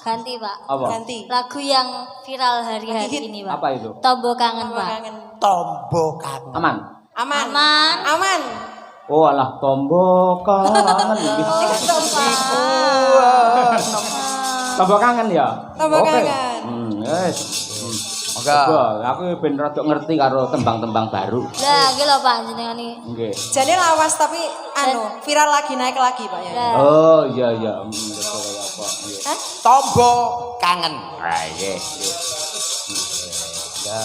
Ganti Pak. Apa? Ganti. Lagu yang viral hari-hari ini Pak. Apa itu? Tombo kangen Pak. Tombo kangen. Aman. Aman. Aman. Aman. Oh alah tombo kangen iki. Tombo kangen ya? Tombo Oke. kangen. Wes. Enggak. Aku ben rada ngerti karo tembang-tembang baru. Lah, iki lho Pak jenengan iki. Nggih. Jadi lawas tapi viral lagi naik lagi Pak ya. Lah. Oh iya iya. Betul apa. Nggih. Hah? Tombo kangen. Ah nggih. Ya,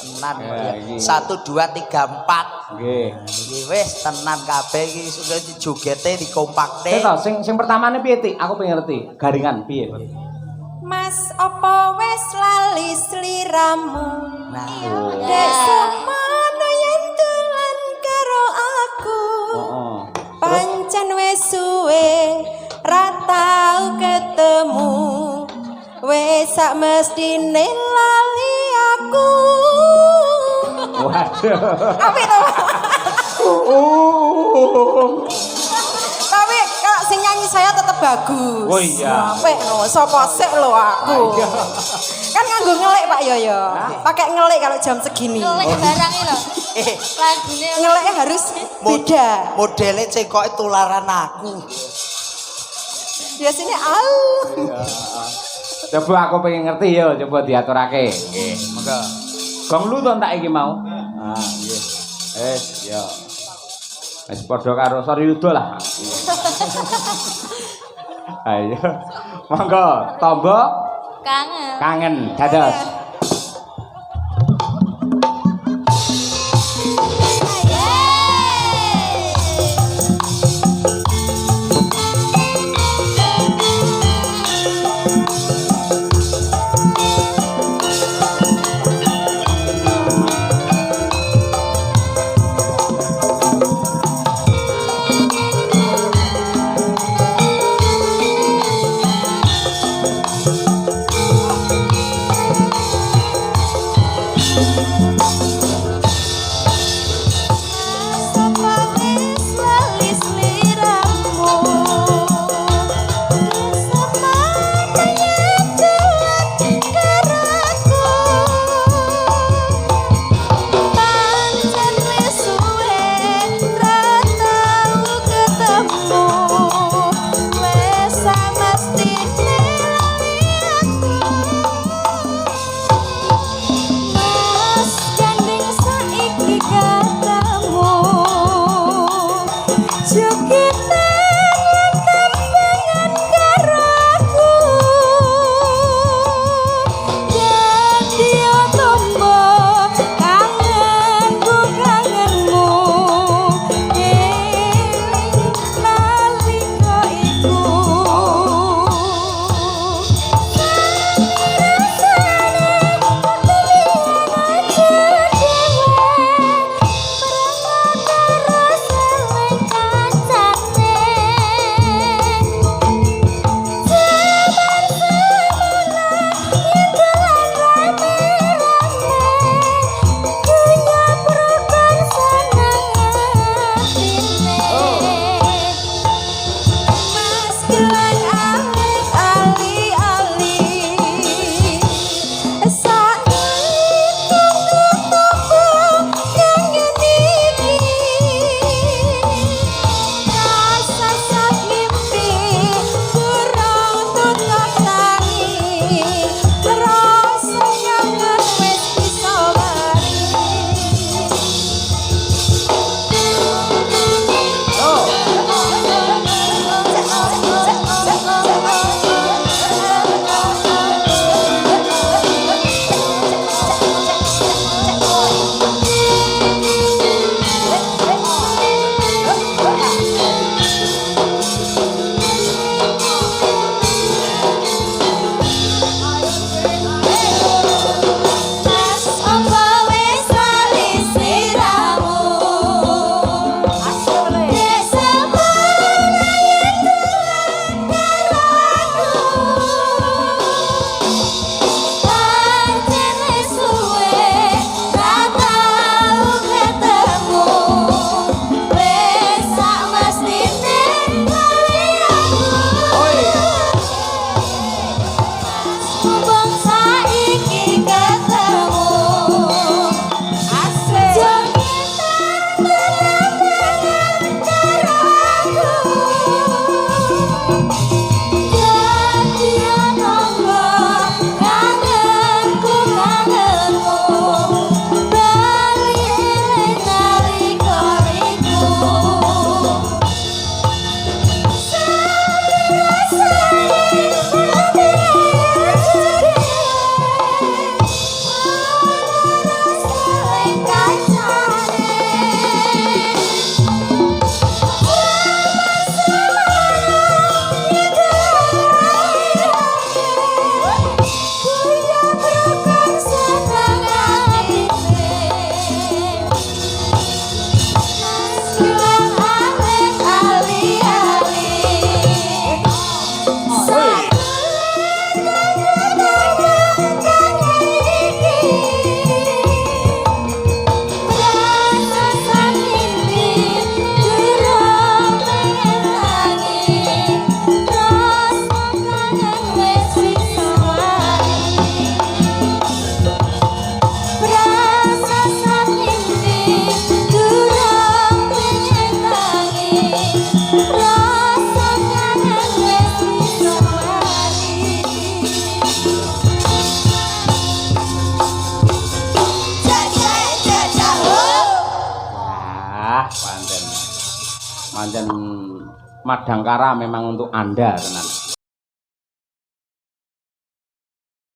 tenan Ya, ya. iki. 1 2 3 4. Nggih. Iki wis tenan kabeh iki sudah dijogete dikompakne. Seto sing pertamane piye Tik? Aku pengen ngerti. Garingan piye? Mas apa wes lali sliramu. Nah, Dek semono yen dolan karo aku. Heeh. Pancen wes suwe ra tau ketemu. Wes sak mestine lali aku. Waduh. Apik to? Tapi kalau sing nyanyi saya tetap bagus. Oh iya. Apik no, sapa sik lho aku. Kan nganggo ngelik Pak Yoyo. Pakai ngelik kalau jam segini. Ngelik barang iki lho. eh Lagune Ngeliknya harus beda. modele cekoke tularan aku. Biasanya au. Coba aku pengen ngerti ya, coba diaturake. Nggih. Monggo. Gong lu to tak iki mau. Ah, nggih. Ya. Wis padha karo Soryudo lah. Ayo. Monggo, tombo kangen. kangen dados. pancen. Pancen Madangkara memang untuk Anda tenan.